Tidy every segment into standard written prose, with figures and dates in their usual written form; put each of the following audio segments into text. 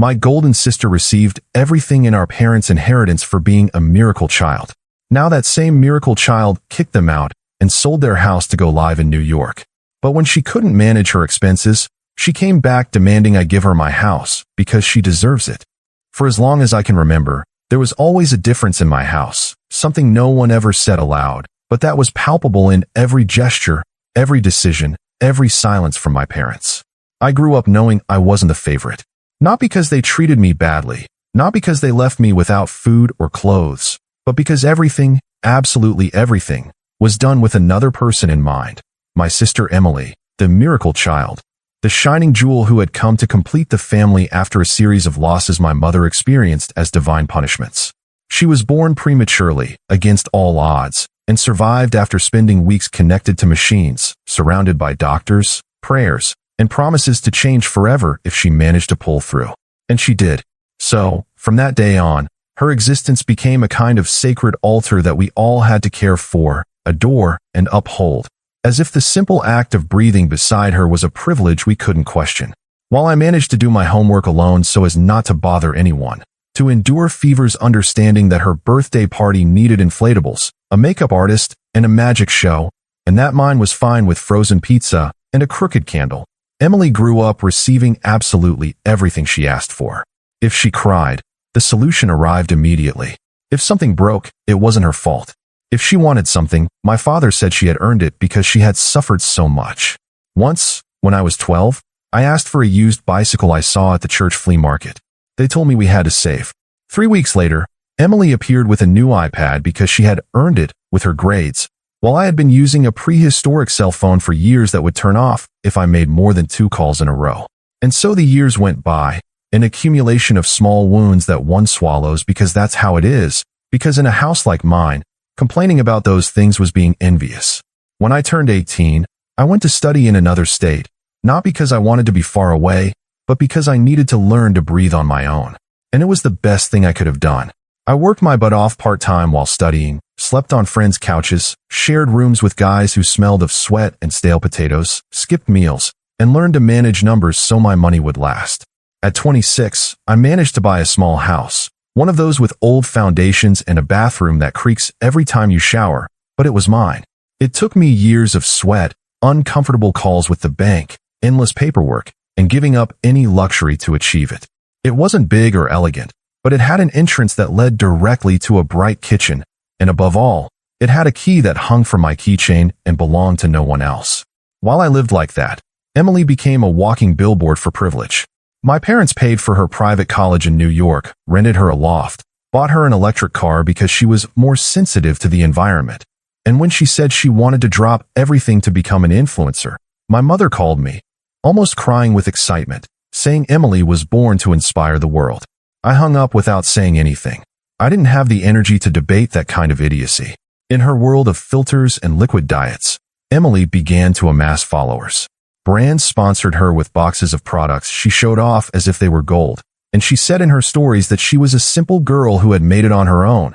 My golden sister received everything in our parents' inheritance for being a miracle child. Now that same miracle child kicked them out and sold their house to go live in New York. But when she couldn't manage her expenses, she came back demanding I give her my house because she deserves it. For as long as I can remember, there was always a difference in my house, something no one ever said aloud, but that was palpable in every gesture, every decision, every silence from my parents. I grew up knowing I wasn't the favorite. Not because they treated me badly, not because they left me without food or clothes, but because everything, absolutely everything, was done with another person in mind. My sister Emily, the miracle child, the shining jewel who had come to complete the family after a series of losses my mother experienced as divine punishments. She was born prematurely, against all odds, and survived after spending weeks connected to machines, surrounded by doctors, prayers, and promises to change forever if she managed to pull through. And she did. So, from that day on, her existence became a kind of sacred altar that we all had to care for, adore, and uphold, as if the simple act of breathing beside her was a privilege we couldn't question. While I managed to do my homework alone so as not to bother anyone, to endure fevers understanding that her birthday party needed inflatables, a makeup artist, and a magic show, and that mine was fine with frozen pizza and a crooked candle, Emily grew up receiving absolutely everything she asked for. If she cried, the solution arrived immediately. If something broke, it wasn't her fault. If she wanted something, my father said she had earned it because she had suffered so much. Once, when I was 12, I asked for a used bicycle I saw at the church flea market. They told me we had to save. 3 weeks later, Emily appeared with a new iPad because she had earned it with her grades, while I had been using a prehistoric cell phone for years that would turn off if I made more than 2 calls in a row. And so the years went by, an accumulation of small wounds that one swallows because that's how it is, because in a house like mine, complaining about those things was being envious. When I turned 18, I went to study in another state, not because I wanted to be far away, but because I needed to learn to breathe on my own. And it was the best thing I could have done. I worked my butt off part-time while studying, slept on friends' couches, shared rooms with guys who smelled of sweat and stale potatoes, skipped meals, and learned to manage numbers so my money would last. At 26, I managed to buy a small house, one of those with old foundations and a bathroom that creaks every time you shower, but it was mine. It took me years of sweat, uncomfortable calls with the bank, endless paperwork, and giving up any luxury to achieve it. It wasn't big or elegant, but it had an entrance that led directly to a bright kitchen, and above all, it had a key that hung from my keychain and belonged to no one else. While I lived like that, Emily became a walking billboard for privilege. My parents paid for her private college in New York, rented her a loft, bought her an electric car because she was more sensitive to the environment. And when she said she wanted to drop everything to become an influencer, my mother called me, almost crying with excitement, saying Emily was born to inspire the world. I hung up without saying anything. I didn't have the energy to debate that kind of idiocy. In her world of filters and liquid diets, Emily began to amass followers. Brands sponsored her with boxes of products she showed off as if they were gold, and she said in her stories that she was a simple girl who had made it on her own.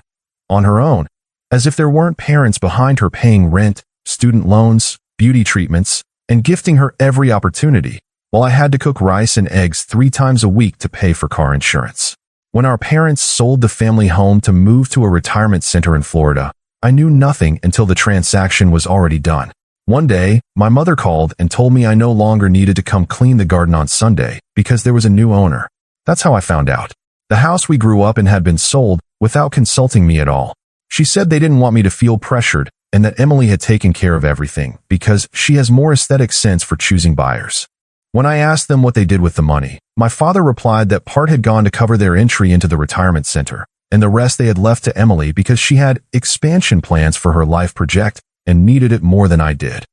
On her own, as if there weren't parents behind her paying rent, student loans, beauty treatments, and gifting her every opportunity, while I had to cook rice and eggs 3 times a week to pay for car insurance. When our parents sold the family home to move to a retirement center in Florida, I knew nothing until the transaction was already done. One day, my mother called and told me I no longer needed to come clean the garden on Sunday because there was a new owner. That's how I found out. The house we grew up in had been sold without consulting me at all. She said they didn't want me to feel pressured and that Emily had taken care of everything because she has more aesthetic sense for choosing buyers. When I asked them what they did with the money, my father replied that part had gone to cover their entry into the retirement center, and the rest they had left to Emily because she had expansion plans for her life project and needed it more than I did.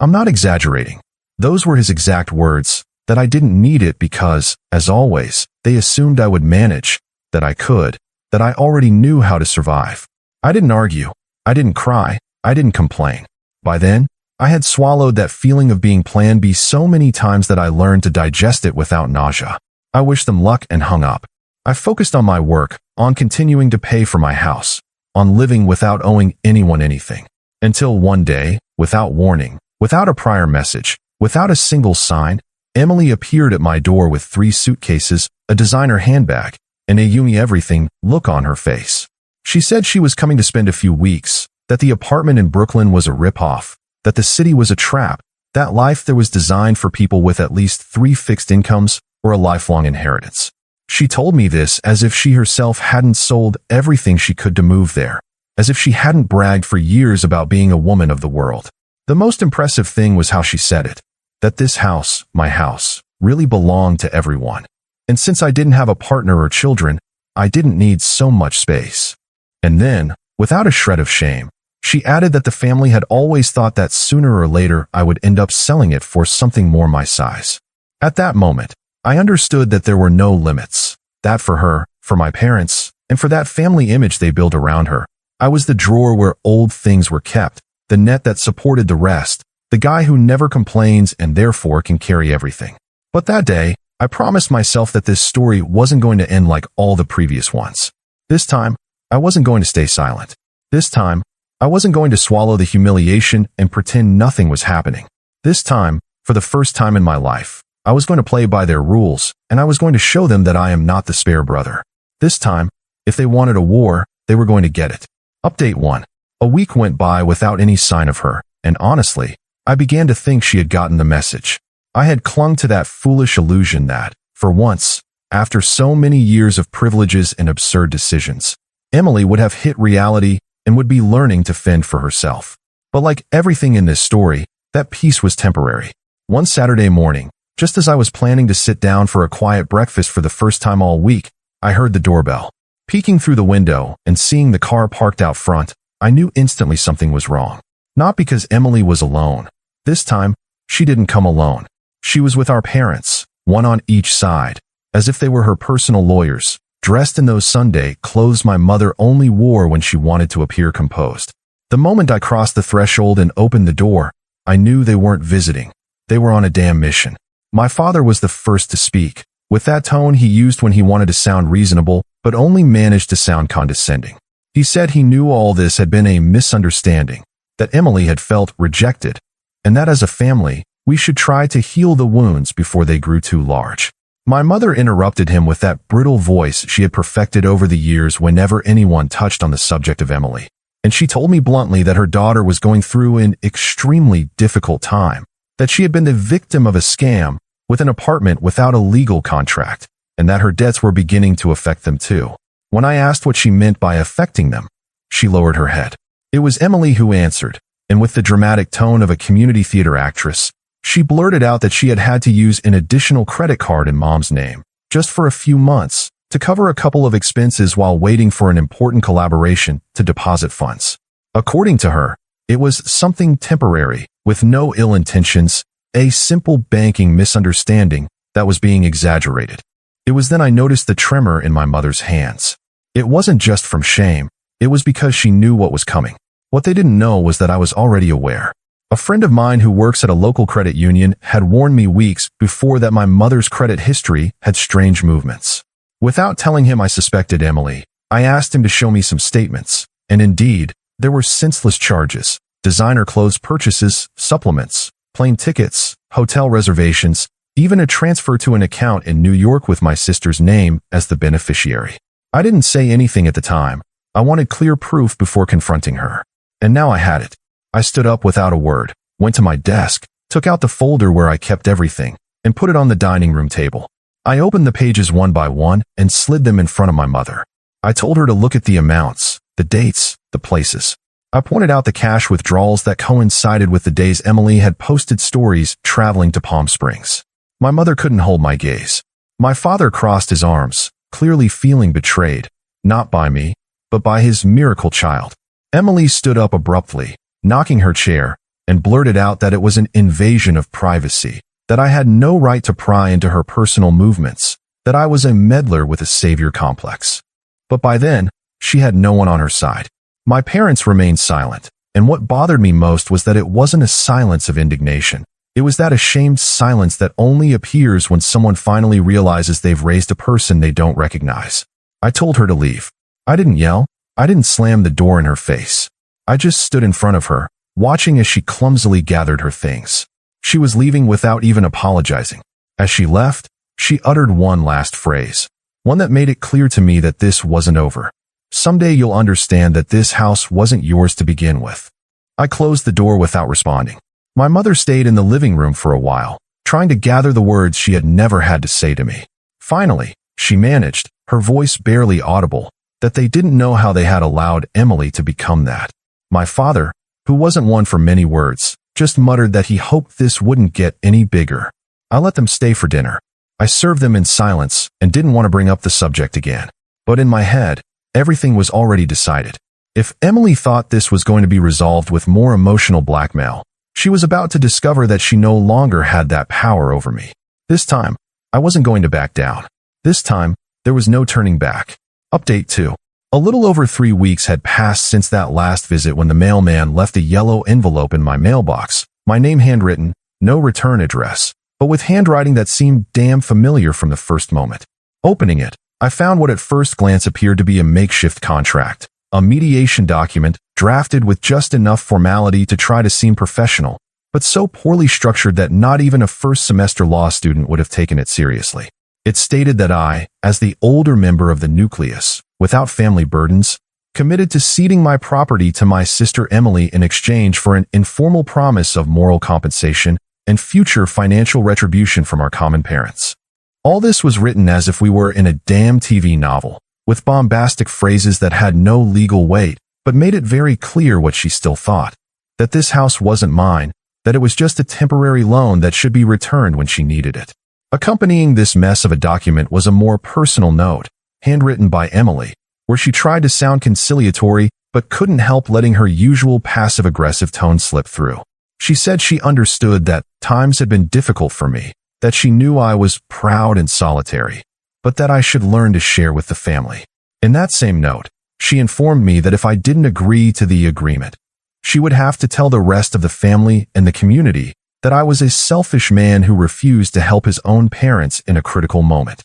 I'm not exaggerating. Those were his exact words, that I didn't need it because, as always, they assumed I would manage, that I could, that I already knew how to survive. I didn't argue. I didn't cry. I didn't complain. By then, I had swallowed that feeling of being Plan B so many times that I learned to digest it without nausea. I wished them luck and hung up. I focused on my work, on continuing to pay for my house, on living without owing anyone anything. Until one day, without warning, without a prior message, without a single sign, Emily appeared at my door with 3 suitcases a designer handbag, and a Yumi everything look on her face. She said she was coming to spend a few weeks, that the apartment in Brooklyn was a rip-off, that the city was a trap, that life there was designed for people with at least 3 fixed incomes or a lifelong inheritance. She told me this as if she herself hadn't sold everything she could to move there, as if she hadn't bragged for years about being a woman of the world. The most impressive thing was how she said it, that this house, my house, really belonged to everyone. And since I didn't have a partner or children, I didn't need so much space. And then, without a shred of shame, she added that the family had always thought that sooner or later I would end up selling it for something more my size. At that moment, I understood that there were no limits. That for her, for my parents, and for that family image they built around her, I was the drawer where old things were kept, the net that supported the rest, the guy who never complains and therefore can carry everything. But that day, I promised myself that this story wasn't going to end like all the previous ones. This time, I wasn't going to stay silent. This time, I wasn't going to swallow the humiliation and pretend nothing was happening. This time, for the first time in my life, I was going to play by their rules, and I was going to show them that I am not the spare brother. This time, if they wanted a war, they were going to get it. Update 1. A week went by without any sign of her, and honestly, I began to think she had gotten the message. I had clung to that foolish illusion that, for once, after so many years of privileges and absurd decisions, Emily would have hit reality and would be learning to fend for herself. But like everything in this story, that peace was temporary. One Saturday morning, just as I was planning to sit down for a quiet breakfast for the first time all week, I heard the doorbell. Peeking through the window and seeing the car parked out front, I knew instantly something was wrong. Not because Emily was alone. This time, she didn't come alone. She was with our parents, one on each side, as if they were her personal lawyers, dressed in those Sunday clothes my mother only wore when she wanted to appear composed. The moment I crossed the threshold and opened the door, I knew they weren't visiting. They were on a damn mission. My father was the first to speak, with that tone he used when he wanted to sound reasonable, but only managed to sound condescending. He said he knew all this had been a misunderstanding, that Emily had felt rejected, and that as a family, we should try to heal the wounds before they grew too large. My mother interrupted him with that brittle voice she had perfected over the years whenever anyone touched on the subject of Emily, and she told me bluntly that her daughter was going through an extremely difficult time, that she had been the victim of a scam with an apartment without a legal contract, and that her debts were beginning to affect them too. When I asked what she meant by affecting them, she lowered her head. It was Emily who answered, and with the dramatic tone of a community theater actress, she blurted out that she had had to use an additional credit card in Mom's name, just for a few months, to cover a couple of expenses while waiting for an important collaboration to deposit funds. According to her, it was something temporary, with no ill intentions, a simple banking misunderstanding that was being exaggerated. It was then I noticed the tremor in my mother's hands. It wasn't just from shame, it was because she knew what was coming. What they didn't know was that I was already aware. A friend of mine who works at a local credit union had warned me weeks before that my mother's credit history had strange movements. Without telling him I suspected Emily, I asked him to show me some statements, and indeed, there were senseless charges, designer clothes purchases, supplements, plane tickets, hotel reservations, even a transfer to an account in New York with my sister's name as the beneficiary. I didn't say anything at the time. I wanted clear proof before confronting her. And now I had it. I stood up without a word, went to my desk, took out the folder where I kept everything, and put it on the dining room table. I opened the pages one by one and slid them in front of my mother. I told her to look at the amounts, the dates, the places. I pointed out the cash withdrawals that coincided with the days Emily had posted stories traveling to Palm Springs. My mother couldn't hold my gaze. My father crossed his arms, clearly feeling betrayed, not by me, but by his miracle child. Emily stood up abruptly, knocking her chair, and blurted out that it was an invasion of privacy, that I had no right to pry into her personal movements, that I was a meddler with a savior complex. But by then, she had no one on her side. My parents remained silent, and what bothered me most was that it wasn't a silence of indignation. It was that ashamed silence that only appears when someone finally realizes they've raised a person they don't recognize. I told her to leave. I didn't yell. I didn't slam the door in her face. I just stood in front of her, watching as she clumsily gathered her things. She was leaving without even apologizing. As she left, she uttered one last phrase, one that made it clear to me that this wasn't over. Someday you'll understand that this house wasn't yours to begin with. I closed the door without responding. My mother stayed in the living room for a while, trying to gather the words she had never had to say to me. Finally, she managed, her voice barely audible, that they didn't know how they had allowed Emily to become that. My father, who wasn't one for many words, just muttered that he hoped this wouldn't get any bigger. I let them stay for dinner. I served them in silence and didn't want to bring up the subject again. But in my head, everything was already decided. If Emily thought this was going to be resolved with more emotional blackmail, she was about to discover that she no longer had that power over me. This time, I wasn't going to back down. This time, there was no turning back. Update 2. A little over 3 weeks had passed since that last visit when the mailman left a yellow envelope in my mailbox, my name handwritten, no return address, but with handwriting that seemed damn familiar from the first moment. Opening it, I found what at first glance appeared to be a makeshift contract, a mediation document drafted with just enough formality to try to seem professional, but so poorly structured that not even a first-semester law student would have taken it seriously. It stated that I, as the older member of the nucleus, without family burdens, committed to ceding my property to my sister Emily in exchange for an informal promise of moral compensation and future financial retribution from our common parents. All this was written as if we were in a damn TV novel, with bombastic phrases that had no legal weight, but made it very clear what she still thought, that this house wasn't mine, that it was just a temporary loan that should be returned when she needed it. Accompanying this mess of a document was a more personal note, handwritten by Emily, where she tried to sound conciliatory but couldn't help letting her usual passive-aggressive tone slip through. She said she understood that times had been difficult for me, that she knew I was proud and solitary, but that I should learn to share with the family. In that same note, she informed me that if I didn't agree to the agreement, she would have to tell the rest of the family and the community that I was a selfish man who refused to help his own parents in a critical moment.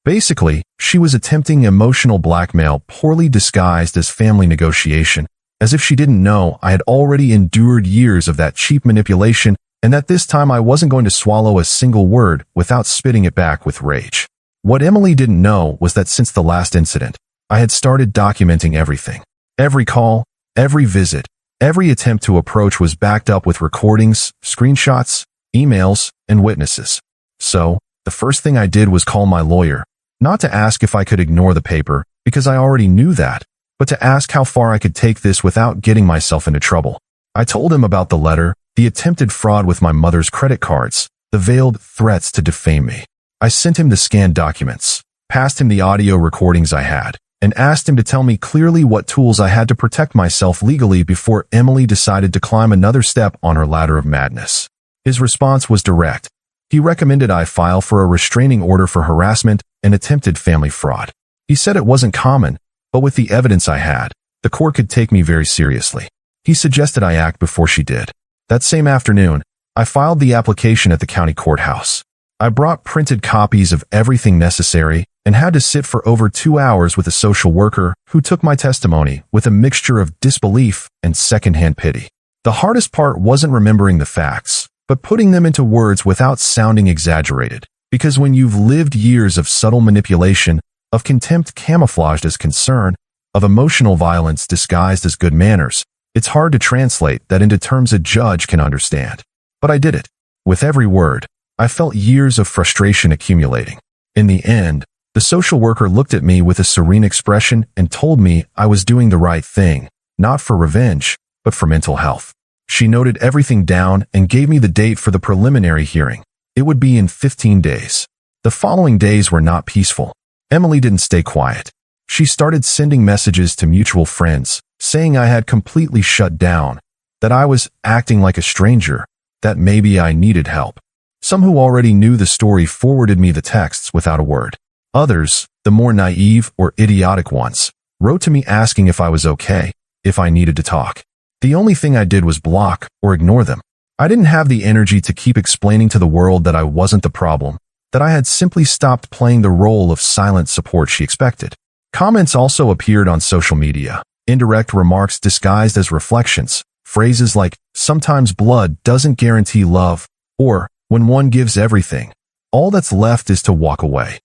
Basically, she was attempting emotional blackmail poorly disguised as family negotiation, as if she didn't know I had already endured years of that cheap manipulation and that this time I wasn't going to swallow a single word without spitting it back with rage. What Emily didn't know was that since the last incident, I had started documenting everything. Every call, every visit, every attempt to approach was backed up with recordings, screenshots, emails, and witnesses. So, the first thing I did was call my lawyer, not to ask if I could ignore the paper, because I already knew that, but to ask how far I could take this without getting myself into trouble. I told him about the letter, the attempted fraud with my mother's credit cards, the veiled threats to defame me. I sent him the scanned documents, passed him the audio recordings I had, and asked him to tell me clearly what tools I had to protect myself legally before Emily decided to climb another step on her ladder of madness. His response was direct. He recommended I file for a restraining order for harassment and attempted family fraud. He said it wasn't common, but with the evidence I had, the court could take me very seriously. He suggested I act before she did. That same afternoon, I filed the application at the county courthouse. I brought printed copies of everything necessary and had to sit for over 2 hours with a social worker who took my testimony with a mixture of disbelief and secondhand pity. The hardest part wasn't remembering the facts, but putting them into words without sounding exaggerated, because when you've lived years of subtle manipulation, of contempt camouflaged as concern, of emotional violence disguised as good manners, it's hard to translate that into terms a judge can understand. But I did it. With every word, I felt years of frustration accumulating. In the end, the social worker looked at me with a serene expression and told me I was doing the right thing, not for revenge, but for mental health. She noted everything down and gave me the date for the preliminary hearing. It would be in 15 days. The following days were not peaceful. Emily didn't stay quiet. She started sending messages to mutual friends, saying I had completely shut down, that I was acting like a stranger, that maybe I needed help. Some who already knew the story forwarded me the texts without a word. Others, the more naive or idiotic ones, wrote to me asking if I was okay, if I needed to talk. The only thing I did was block or ignore them. I didn't have the energy to keep explaining to the world that I wasn't the problem, that I had simply stopped playing the role of silent support she expected. Comments also appeared on social media, indirect remarks disguised as reflections, phrases like, "Sometimes blood doesn't guarantee love," or, "When one gives everything, All that's left is to walk away.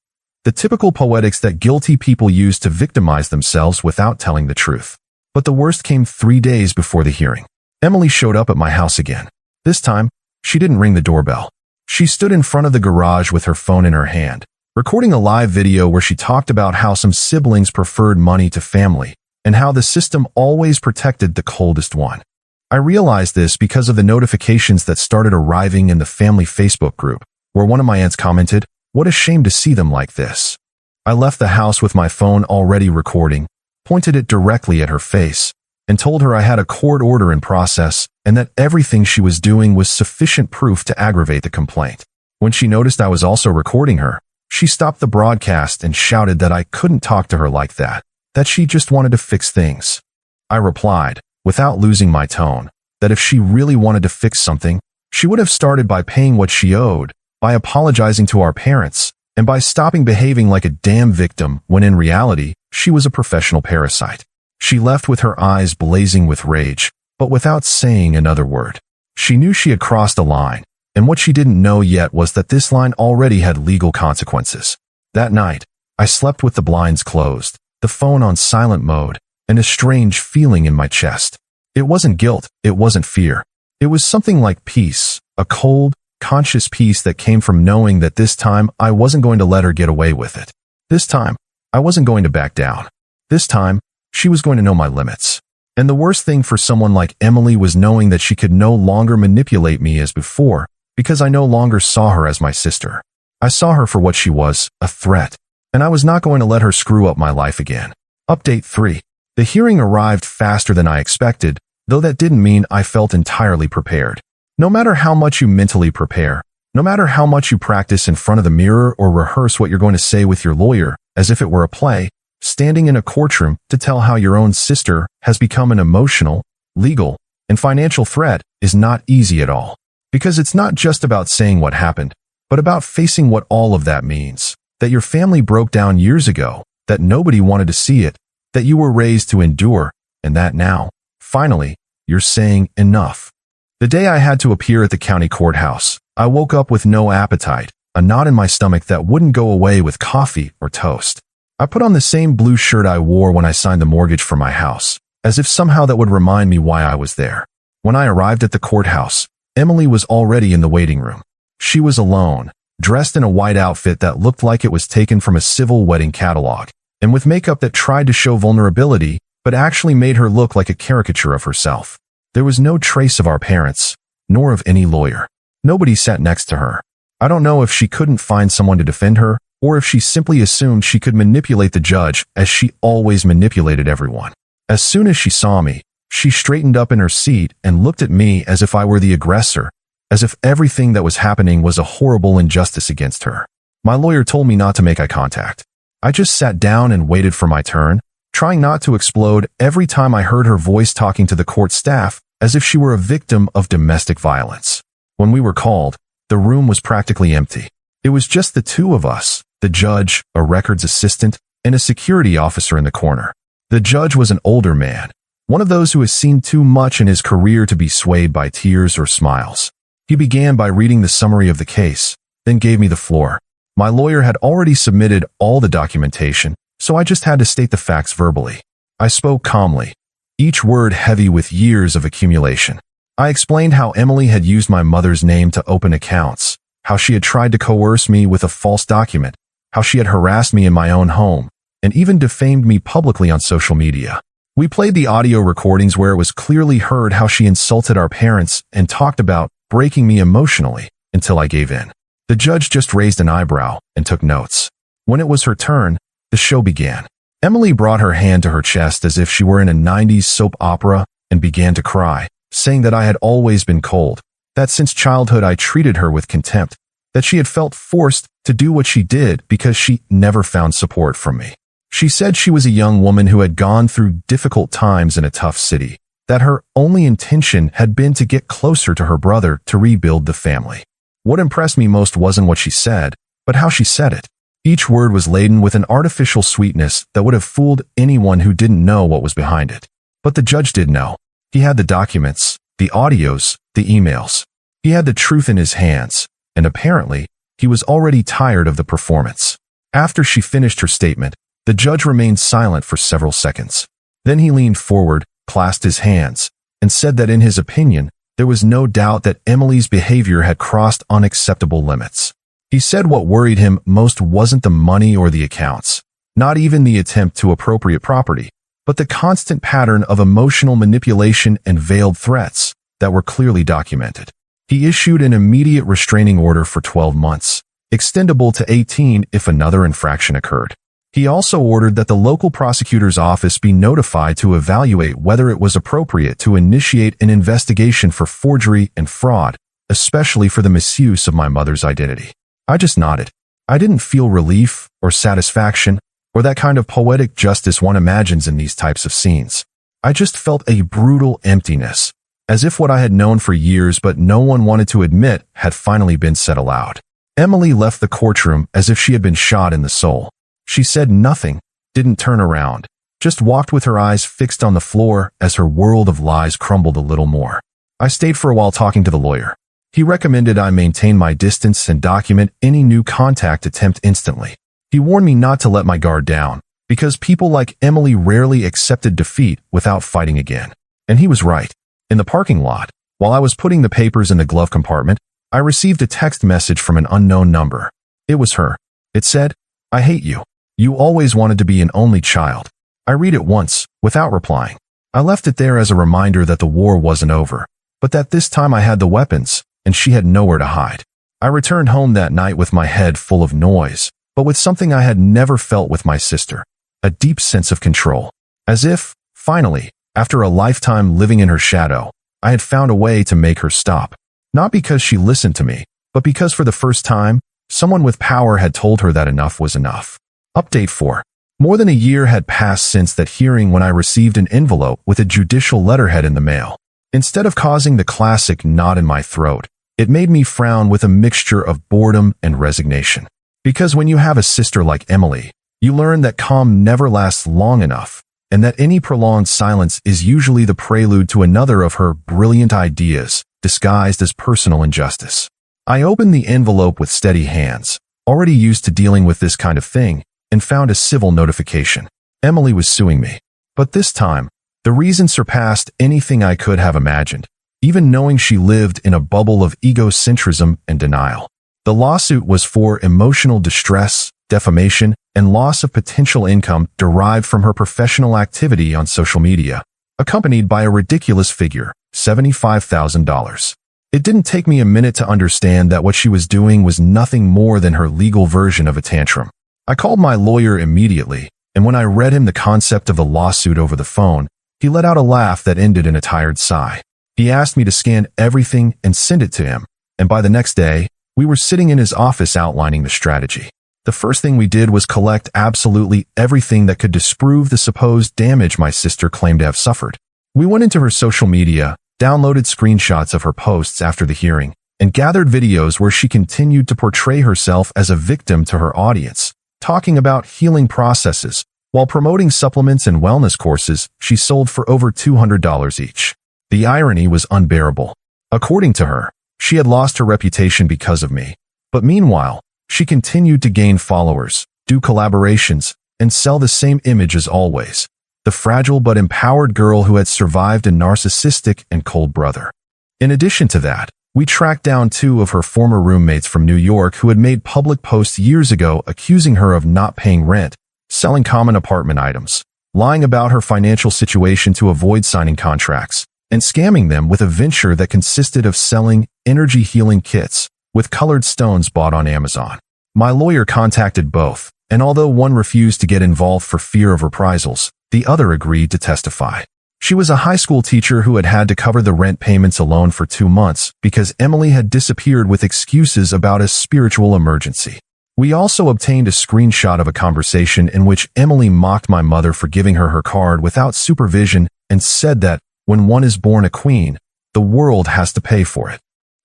The typical poetics that guilty people use to victimize themselves without telling the truth. But the worst came 3 days before the hearing. Emily showed up at my house again. This time, she didn't ring the doorbell. She stood in front of the garage with her phone in her hand, recording a live video where she talked about how some siblings preferred money to family, and how the system always protected the coldest one. I realized this because of the notifications that started arriving in the family Facebook group, where one of my aunts commented, "What a shame to see them like this." I left the house with my phone already recording, pointed it directly at her face, and told her I had a court order in process and that everything she was doing was sufficient proof to aggravate the complaint. When she noticed I was also recording her, she stopped the broadcast and shouted that I couldn't talk to her like that she just wanted to fix things. I replied, without losing my tone, that if she really wanted to fix something, she would have started by paying what she owed, by apologizing to our parents, and by stopping behaving like a damn victim when in reality, she was a professional parasite. She left with her eyes blazing with rage, but without saying another word. She knew she had crossed a line, and what she didn't know yet was that this line already had legal consequences. That night, I slept with the blinds closed, the phone on silent mode, and a strange feeling in my chest. It wasn't guilt, it wasn't fear. It was something like peace, a cold, conscious peace that came from knowing that this time I wasn't going to let her get away with it. This time, I wasn't going to back down. This time, she was going to know my limits. And the worst thing for someone like Emily was knowing that she could no longer manipulate me as before, because I no longer saw her as my sister. I saw her for what she was, a threat. And I was not going to let her screw up my life again. Update 3. The hearing arrived faster than I expected, though that didn't mean I felt entirely prepared. No matter how much you mentally prepare, no matter how much you practice in front of the mirror or rehearse what you're going to say with your lawyer, as if it were a play, standing in a courtroom to tell how your own sister has become an emotional, legal, and financial threat is not easy at all. Because it's not just about saying what happened, but about facing what all of that means. That your family broke down years ago, that nobody wanted to see it, that you were raised to endure, and that now, finally, you're saying enough. The day I had to appear at the county courthouse, I woke up with no appetite, a knot in my stomach that wouldn't go away with coffee or toast. I put on the same blue shirt I wore when I signed the mortgage for my house, as if somehow that would remind me why I was there. When I arrived at the courthouse, Emily was already in the waiting room. She was alone, dressed in a white outfit that looked like it was taken from a civil wedding catalog, and with makeup that tried to show vulnerability, but actually made her look like a caricature of herself. There was no trace of our parents, nor of any lawyer. Nobody sat next to her. I don't know if she couldn't find someone to defend her, or if she simply assumed she could manipulate the judge as she always manipulated everyone. As soon as she saw me, she straightened up in her seat and looked at me as if I were the aggressor, as if everything that was happening was a horrible injustice against her. My lawyer told me not to make eye contact. I just sat down and waited for my turn, trying not to explode every time I heard her voice talking to the court staff as if she were a victim of domestic violence. When we were called, the room was practically empty. It was just the two of us, the judge, a records assistant, and a security officer in the corner. The judge was an older man, one of those who has seen too much in his career to be swayed by tears or smiles. He began by reading the summary of the case, then gave me the floor. My lawyer had already submitted all the documentation, so I just had to state the facts verbally. I spoke calmly, each word heavy with years of accumulation. I explained how Emily had used my mother's name to open accounts, how she had tried to coerce me with a false document, how she had harassed me in my own home, and even defamed me publicly on social media. We played the audio recordings where it was clearly heard how she insulted our parents and talked about breaking me emotionally until I gave in. The judge just raised an eyebrow and took notes. When it was her turn, the show began. Emily brought her hand to her chest as if she were in a 90s soap opera and began to cry, saying that I had always been cold, that since childhood I treated her with contempt, that she had felt forced to do what she did because she never found support from me. She said she was a young woman who had gone through difficult times in a tough city, that her only intention had been to get closer to her brother to rebuild the family. What impressed me most wasn't what she said, but how she said it. Each word was laden with an artificial sweetness that would have fooled anyone who didn't know what was behind it. But the judge did know. He had the documents, the audios, the emails. He had the truth in his hands, and apparently, He was already tired of the performance. After she finished her statement, the judge remained silent for several seconds. Then he leaned forward, clasped his hands, and said that in his opinion, there was no doubt that Emily's behavior had crossed unacceptable limits. He said what worried him most wasn't the money or the accounts, not even the attempt to appropriate property, but the constant pattern of emotional manipulation and veiled threats that were clearly documented. He issued an immediate restraining order for 12 months, extendable to 18 if another infraction occurred. He also ordered that the local prosecutor's office be notified to evaluate whether it was appropriate to initiate an investigation for forgery and fraud, especially for the misuse of my mother's identity. I just nodded. I didn't feel relief or satisfaction or that kind of poetic justice one imagines in these types of scenes. I just felt a brutal emptiness, as if what I had known for years but no one wanted to admit had finally been said aloud. Emily left the courtroom as if she had been shot in the soul. She said nothing, didn't turn around, just walked with her eyes fixed on the floor as her world of lies crumbled a little more. I stayed for a while talking to the lawyer. He recommended I maintain my distance and document any new contact attempt instantly. He warned me not to let my guard down, because people like Emily rarely accepted defeat without fighting again. And he was right. In the parking lot, while I was putting the papers in the glove compartment, I received a text message from an unknown number. It was her. It said, "I hate you. You always wanted to be an only child." I read it once, without replying. I left it there as a reminder that the war wasn't over, but that this time I had the weapons, and she had nowhere to hide. I returned home that night with my head full of noise, but with something I had never felt with my sister, a deep sense of control. As if, finally, after a lifetime living in her shadow, I had found a way to make her stop. Not because she listened to me, but because for the first time, someone with power had told her that enough was enough. Update 4. More than a year had passed since that hearing when I received an envelope with a judicial letterhead in the mail. Instead of causing the classic knot in my throat, it made me frown with a mixture of boredom and resignation. Because when you have a sister like Emily, you learn that calm never lasts long enough, and that any prolonged silence is usually the prelude to another of her brilliant ideas, disguised as personal injustice. I opened the envelope with steady hands, already used to dealing with this kind of thing, and found a civil notification. Emily was suing me. But this time, the reason surpassed anything I could have imagined, even knowing she lived in a bubble of egocentrism and denial. The lawsuit was for emotional distress, defamation, and loss of potential income derived from her professional activity on social media, accompanied by a ridiculous figure, $75,000. It didn't take me a minute to understand that what she was doing was nothing more than her legal version of a tantrum. I called my lawyer immediately, and when I read him the concept of the lawsuit over the phone, he let out a laugh that ended in a tired sigh. He asked me to scan everything and send it to him, and by the next day, we were sitting in his office outlining the strategy. The first thing we did was collect absolutely everything that could disprove the supposed damage my sister claimed to have suffered. We went into her social media, downloaded screenshots of her posts after the hearing, and gathered videos where she continued to portray herself as a victim to her audience, talking about healing processes, while promoting supplements and wellness courses she sold for over $200 each. The irony was unbearable. According to her, she had lost her reputation because of me, but meanwhile, she continued to gain followers, do collaborations, and sell the same image as always, the fragile but empowered girl who had survived a narcissistic and cold brother. In addition to that, we tracked down 2 of her former roommates from New York who had made public posts years ago accusing her of not paying rent, selling common apartment items, lying about her financial situation to avoid signing contracts, and scamming them with a venture that consisted of selling energy healing kits with colored stones bought on Amazon. My lawyer contacted both, and although one refused to get involved for fear of reprisals, the other agreed to testify. She was a high school teacher who had to cover the rent payments alone for 2 months because Emily had disappeared with excuses about a spiritual emergency. We also obtained a screenshot of a conversation in which Emily mocked my mother for giving her her card without supervision and said that, when one is born a queen, the world has to pay for it.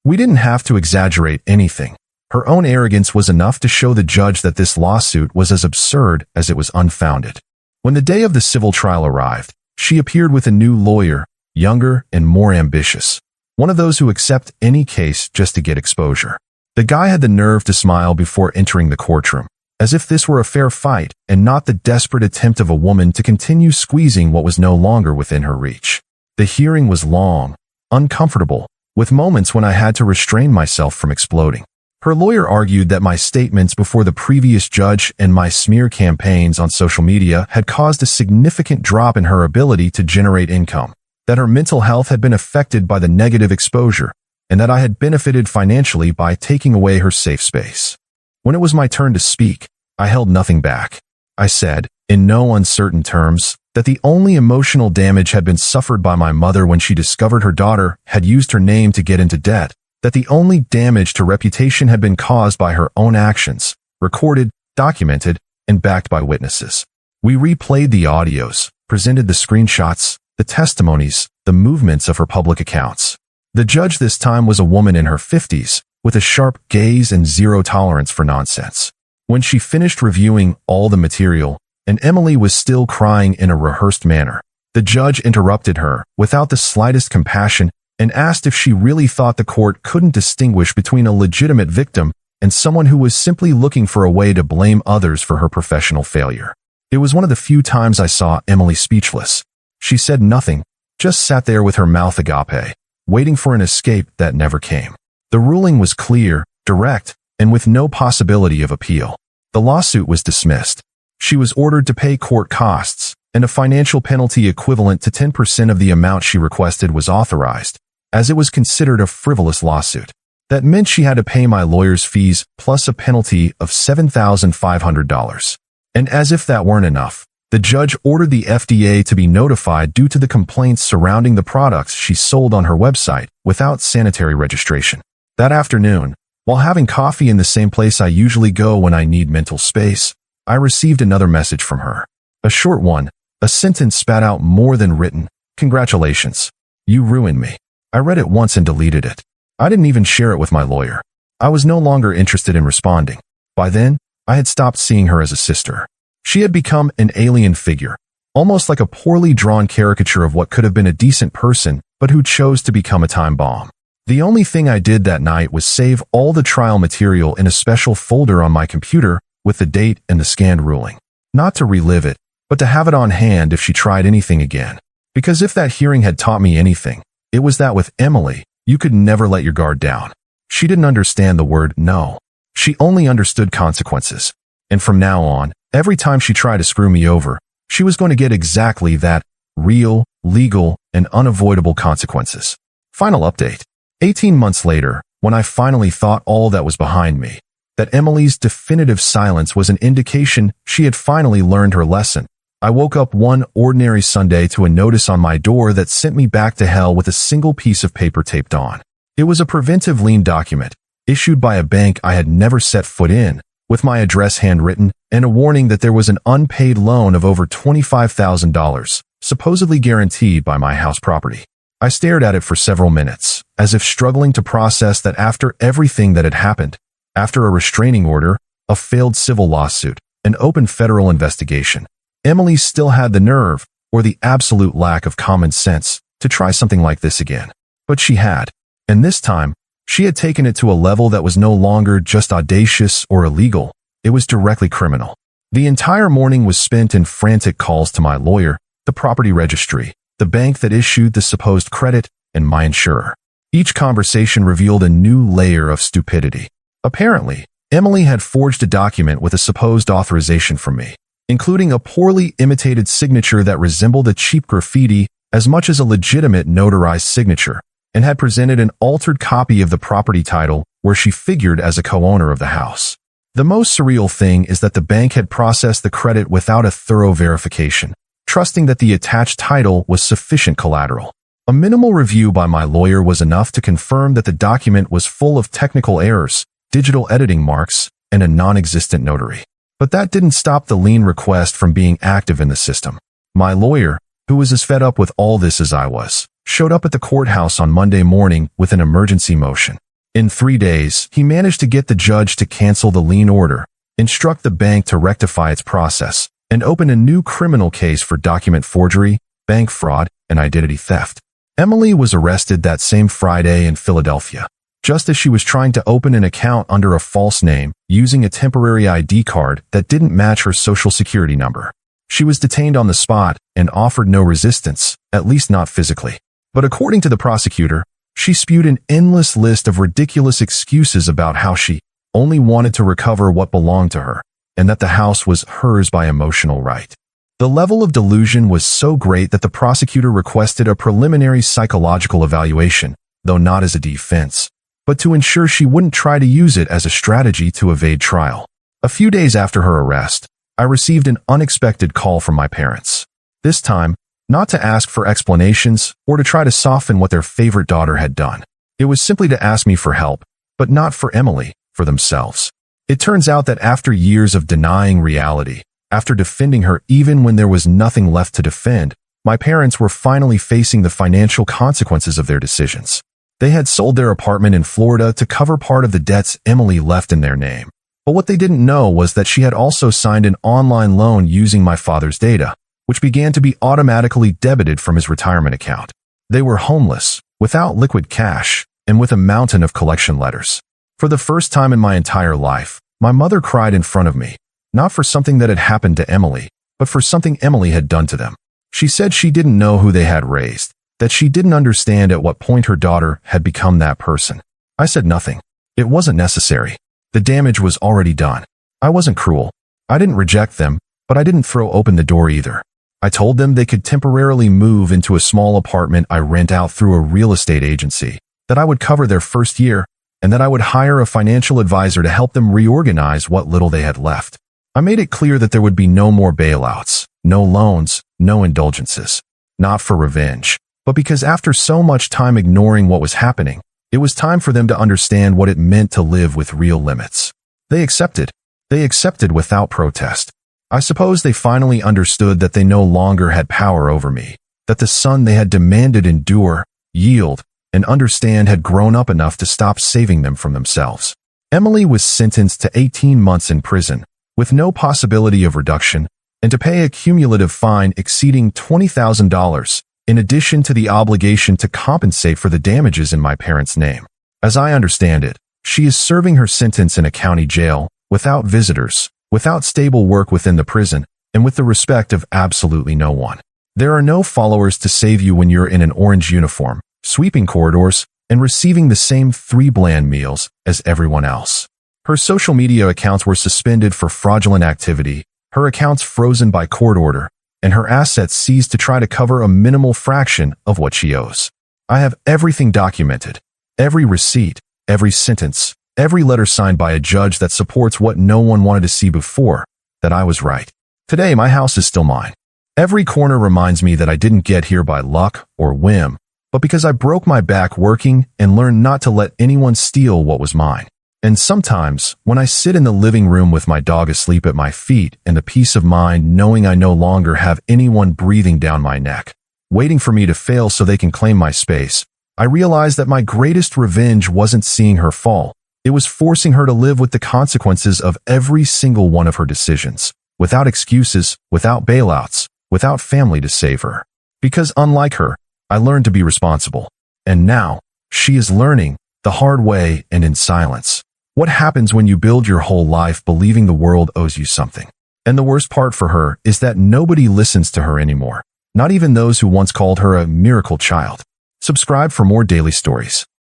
We didn't have to exaggerate anything. Her own arrogance was enough to show the judge that this lawsuit was as absurd as it was unfounded. When the day of the civil trial arrived, she appeared with a new lawyer, younger and more ambitious, one of those who accept any case just to get exposure. The guy had the nerve to smile before entering the courtroom, as if this were a fair fight and not the desperate attempt of a woman to continue squeezing what was no longer within her reach. The hearing was long, uncomfortable, with moments when I had to restrain myself from exploding. Her lawyer argued that my statements before the previous judge and my smear campaigns on social media had caused a significant drop in her ability to generate income, that her mental health had been affected by the negative exposure, and that I had benefited financially by taking away her safe space. When it was my turn to speak, I held nothing back. I said, in no uncertain terms, that the only emotional damage had been suffered by my mother when she discovered her daughter had used her name to get into debt, that the only damage to reputation had been caused by her own actions, recorded, documented, and backed by witnesses. We replayed the audios, presented the screenshots, the testimonies, the movements of her public accounts. The judge this time was a woman in her 50s, with a sharp gaze and zero tolerance for nonsense. When she finished reviewing all the material, and Emily was still crying in a rehearsed manner, the judge interrupted her without the slightest compassion and asked if she really thought the court couldn't distinguish between a legitimate victim and someone who was simply looking for a way to blame others for her professional failure. It was one of the few times I saw Emily speechless. She said nothing, just sat there with her mouth agape, waiting for an escape that never came. The ruling was clear, direct, and with no possibility of appeal. The lawsuit was dismissed. She was ordered to pay court costs, and a financial penalty equivalent to 10% of the amount she requested was authorized, as it was considered a frivolous lawsuit. That meant she had to pay my lawyer's fees plus a penalty of $7,500. And as if that weren't enough, the judge ordered the FDA to be notified due to the complaints surrounding the products she sold on her website without sanitary registration. That afternoon, while having coffee in the same place I usually go when I need mental space, I received another message from her. A short one, a sentence spat out more than written. Congratulations. You ruined me. I read it once and deleted it. I didn't even share it with my lawyer. I was no longer interested in responding. By then, I had stopped seeing her as a sister. She had become an alien figure, almost like a poorly drawn caricature of what could have been a decent person, but who chose to become a time bomb. The only thing I did that night was save all the trial material in a special folder on my computer with the date and the scanned ruling. Not to relive it, but to have it on hand if she tried anything again. Because if that hearing had taught me anything, it was that with Emily, you could never let your guard down. She didn't understand the word no. She only understood consequences. And from now on, every time she tried to screw me over, she was going to get exactly that: real, legal, and unavoidable consequences. Final update. 18 months later, when I finally thought all that was behind me, that Emily's definitive silence was an indication she had finally learned her lesson, I woke up one ordinary Sunday to a notice on my door that sent me back to hell with a single piece of paper taped on. It was a preventive lien document, issued by a bank I had never set foot in, with my address handwritten, and a warning that there was an unpaid loan of over $25,000, supposedly guaranteed by my house property. I stared at it for several minutes, as if struggling to process that after everything that had happened, after a restraining order, a failed civil lawsuit, an open federal investigation, Emily still had the nerve, or the absolute lack of common sense, to try something like this again. But she had. And this time, she had taken it to a level that was no longer just audacious or illegal. It was directly criminal. The entire morning was spent in frantic calls to my lawyer, the property registry, the bank that issued the supposed credit, and my insurer. Each conversation revealed a new layer of stupidity. Apparently, Emily had forged a document with a supposed authorization from me, including a poorly imitated signature that resembled a cheap graffiti as much as a legitimate notarized signature, and had presented an altered copy of the property title where she figured as a co-owner of the house. The most surreal thing is that the bank had processed the credit without a thorough verification, trusting that the attached title was sufficient collateral. A minimal review by my lawyer was enough to confirm that the document was full of technical errors, digital editing marks, and a non-existent notary. But that didn't stop the lien request from being active in the system. My lawyer, who was as fed up with all this as I was, showed up at the courthouse on Monday morning with an emergency motion. In 3 days, he managed to get the judge to cancel the lien order, instruct the bank to rectify its process, and open a new criminal case for document forgery, bank fraud, and identity theft. Emily was arrested that same Friday in Philadelphia. just as she was trying to open an account under a false name using a temporary ID card that didn't match her social security number. She was detained on the spot and offered no resistance, at least not physically. But according to the prosecutor, she spewed an endless list of ridiculous excuses about how she only wanted to recover what belonged to her, and that the house was hers by emotional right. The level of delusion was so great that the prosecutor requested a preliminary psychological evaluation, though not as a defense, but to ensure she wouldn't try to use it as a strategy to evade trial. A few days after her arrest, I received an unexpected call from my parents. This time, not to ask for explanations or to try to soften what their favorite daughter had done. It was simply to ask me for help, but not for Emily, for themselves. It turns out that after years of denying reality, after defending her even when there was nothing left to defend, my parents were finally facing the financial consequences of their decisions. They had sold their apartment in Florida to cover part of the debts Emily left in their name. But what they didn't know was that she had also signed an online loan using my father's data, which began to be automatically debited from his retirement account. They were homeless, without liquid cash, and with a mountain of collection letters. For the first time in my entire life, my mother cried in front of me, not for something that had happened to Emily, but for something Emily had done to them. She said she didn't know who they had raised, that she didn't understand at what point her daughter had become that person. I said nothing. It wasn't necessary. The damage was already done. I wasn't cruel. I didn't reject them, but I didn't throw open the door either. I told them they could temporarily move into a small apartment I rent out through a real estate agency, that I would cover their first year, and that I would hire a financial advisor to help them reorganize what little they had left. I made it clear that there would be no more bailouts, no loans, no indulgences. Not for revenge, but because after so much time ignoring what was happening, it was time for them to understand what it meant to live with real limits. They accepted. They accepted without protest. I suppose they finally understood that they no longer had power over me, that the son they had demanded endure, yield, and understand had grown up enough to stop saving them from themselves. Emily was sentenced to 18 months in prison, with no possibility of reduction, and to pay a cumulative fine exceeding $20,000, in addition to the obligation to compensate for the damages in my parents' name. As I understand it, she is serving her sentence in a county jail, without visitors, without stable work within the prison, and with the respect of absolutely no one. There are no followers to save you when you're in an orange uniform, sweeping corridors, and receiving the same 3 bland meals as everyone else. Her social media accounts were suspended for fraudulent activity, her accounts frozen by court order, and her assets seized to try to cover a minimal fraction of what she owes. I have everything documented, every receipt, every sentence, every letter signed by a judge that supports what no one wanted to see before, that I was right. Today, my house is still mine. Every corner reminds me that I didn't get here by luck or whim, but because I broke my back working and learned not to let anyone steal what was mine. And sometimes, when I sit in the living room with my dog asleep at my feet and the peace of mind knowing I no longer have anyone breathing down my neck, waiting for me to fail so they can claim my space, I realize that my greatest revenge wasn't seeing her fall. It was forcing her to live with the consequences of every single one of her decisions, without excuses, without bailouts, without family to save her. Because unlike her, I learned to be responsible. And now, she is learning, the hard way and in silence. What happens when you build your whole life believing the world owes you something? And the worst part for her is that nobody listens to her anymore, not even those who once called her a miracle child. Subscribe for more daily stories.